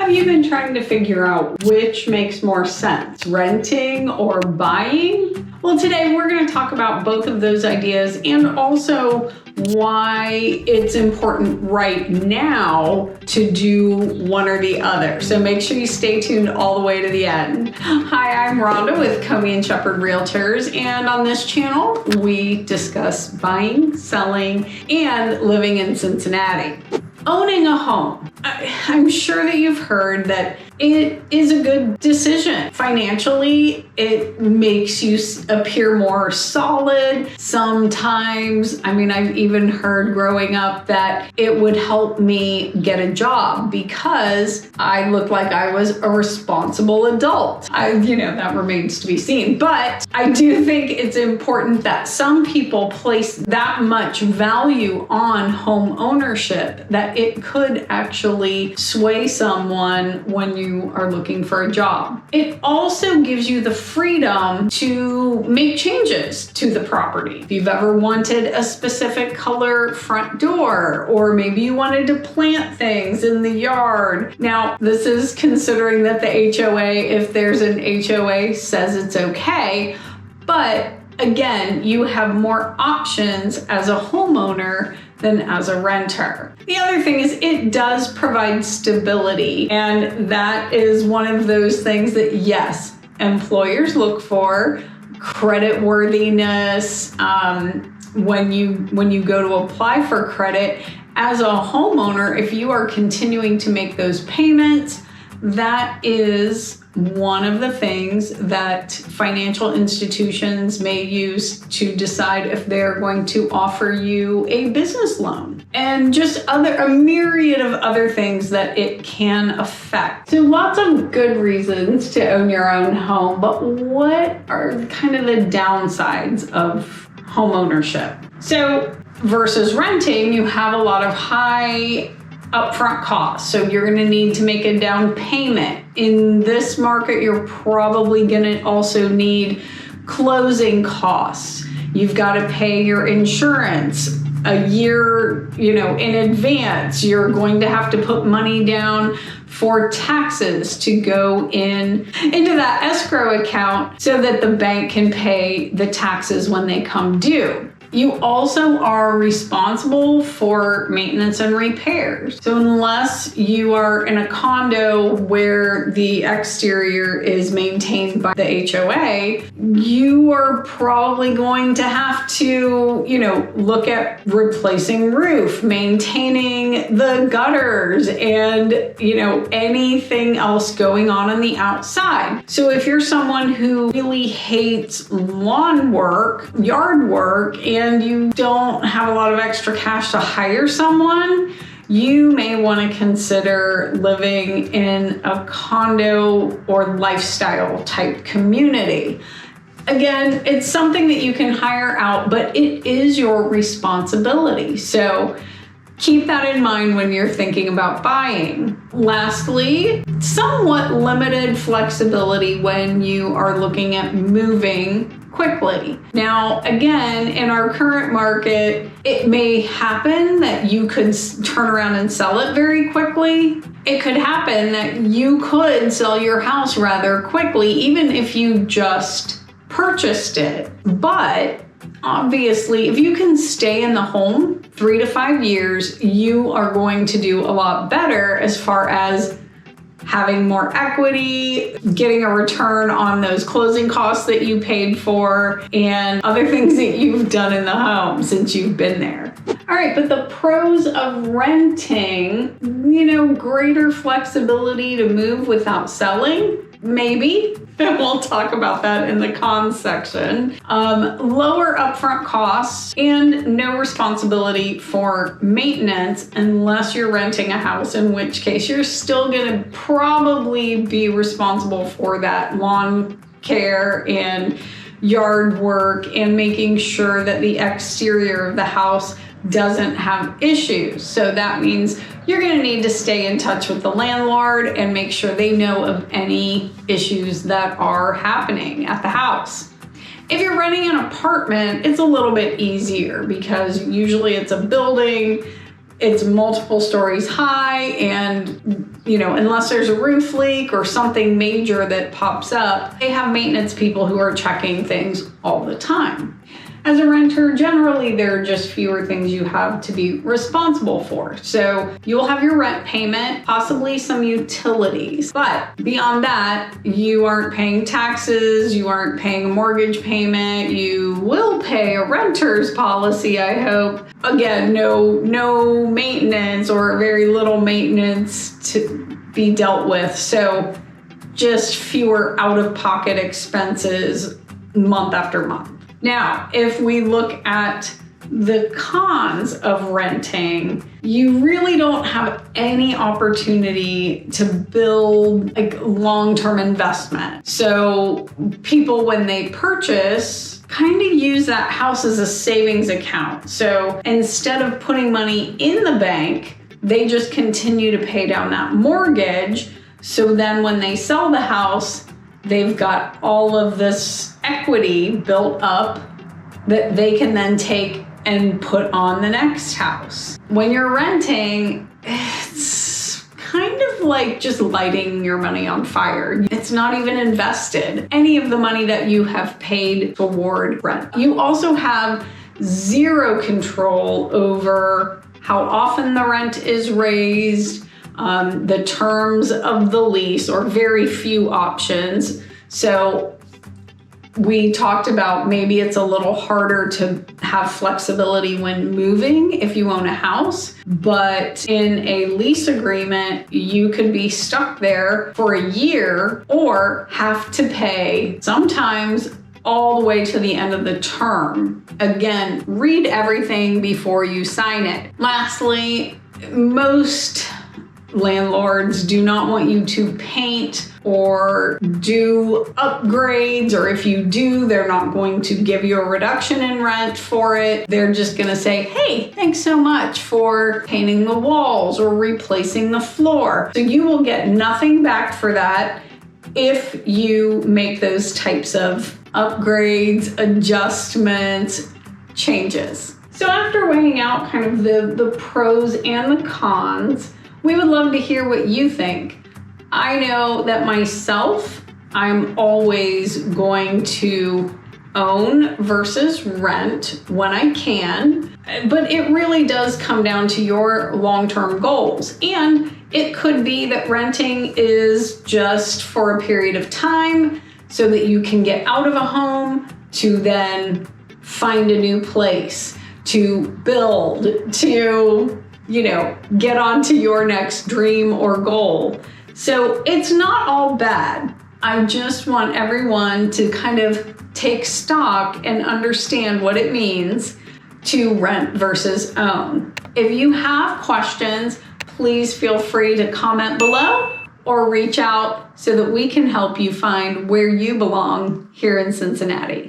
Have you been trying to figure out which makes more sense, renting or buying? Well, today we're going to talk about both of those ideas and also why it's important right now to do one or the other. So make sure you stay tuned all the way to the end. Hi, I'm Rhonda with Comey & Shepherd Realtors, and on this channel, we discuss buying, selling, and living in Cincinnati. Owning a home. I'm sure that you've heard that it is a good decision. Financially, it makes you appear more solid. Sometimes, I've even heard growing up that it would help me get a job because I looked like I was a responsible adult. That remains to be seen. But I do think it's important that some people place that much value on home ownership that it could actually sway someone when you are looking for a job. It also gives you the freedom to make changes to the property. If you've ever wanted a specific color front door, or maybe you wanted to plant things in the yard. Now, this is considering that the HOA, if there's an HOA, says it's okay, but again, you have more options as a homeowner than as a renter. The other thing is it does provide stability, and that is one of those things that, yes, employers look for. Credit worthiness, when you go to apply for credit. As a homeowner, if you are continuing to make those payments, that is one of the things that financial institutions may use to decide if they're going to offer you a business loan, and just a myriad of other things that it can affect. So lots of good reasons to own your own home, but what are kind of the downsides of home ownership? So versus renting, you have a lot of high upfront costs. So you're going to need to make a down payment. In this market, you're probably going to also need closing costs. You've got to pay your insurance a year, in advance. You're going to have to put money down for taxes to go into that escrow account so that the bank can pay the taxes when they come due. You also are responsible for maintenance and repairs. So unless you are in a condo where the exterior is maintained by the HOA, you are probably going to have to, look at replacing roof, maintaining the gutters, and, anything else going on the outside. So if you're someone who really hates lawn work, yard work, and you don't have a lot of extra cash to hire someone, you may want to consider living in a condo or lifestyle type community. Again, it's something that you can hire out, but it is your responsibility. So keep that in mind when you're thinking about buying. Lastly, somewhat limited flexibility when you are looking at moving quickly. Now, again, in our current market, it may happen that you could turn around and sell it very quickly. It could happen that you could sell your house rather quickly, even if you just purchased it. But obviously, if you can stay in the home 3 to 5 years, you are going to do a lot better as far as having more equity, getting a return on those closing costs that you paid for, and other things that you've done in the home since you've been there. All right, but the pros of renting, greater flexibility to move without selling, maybe. We'll talk about that in the cons section. Lower upfront costs and no responsibility for maintenance unless you're renting a house, in which case you're still going to probably be responsible for that lawn care and yard work and making sure that the exterior of the house doesn't have issues. So that means you're going to need to stay in touch with the landlord and make sure they know of any issues that are happening at the house. If you're renting an apartment, it's a little bit easier because usually it's a building. it's multiple stories high, and unless there's a roof leak or something major that pops up, they have maintenance people who are checking things all the time. As a renter, generally, there are just fewer things you have to be responsible for. So you'll have your rent payment, possibly some utilities. But beyond that, you aren't paying taxes, you aren't paying a mortgage payment, you will pay a renter's policy, I hope. Again, no maintenance or very little maintenance to be dealt with. So just fewer out-of-pocket expenses month after month. Now, if we look at the cons of renting, you really don't have any opportunity to build like long-term investment. So people, when they purchase, kind of use that house as a savings account. So instead of putting money in the bank, they just continue to pay down that mortgage. So then when they sell the house, they've got all of this equity built up that they can then take and put on the next house. When you're renting, it's kind of like just lighting your money on fire. It's not even invested, any of the money that you have paid toward rent. You also have zero control over how often the rent is raised, the terms of the lease, or very few options. So we talked about maybe it's a little harder to have flexibility when moving if you own a house, but in a lease agreement, you could be stuck there for a year or have to pay sometimes all the way to the end of the term. Again, read everything before you sign it. Lastly, most landlords do not want you to paint or do upgrades, or if you do, they're not going to give you a reduction in rent for it. They're just going to say, hey, thanks so much for painting the walls or replacing the floor. So you will get nothing back for that if you make those types of upgrades, adjustments, changes. So after weighing out kind of the pros and the cons, we would love to hear what you think. I know that myself, I'm always going to own versus rent when I can, but it really does come down to your long-term goals. And it could be that renting is just for a period of time so that you can get out of a home to then find a new place, to build, to get on to your next dream or goal. So it's not all bad. I just want everyone to kind of take stock and understand what it means to rent versus own. If you have questions, please feel free to comment below or reach out so that we can help you find where you belong here in Cincinnati.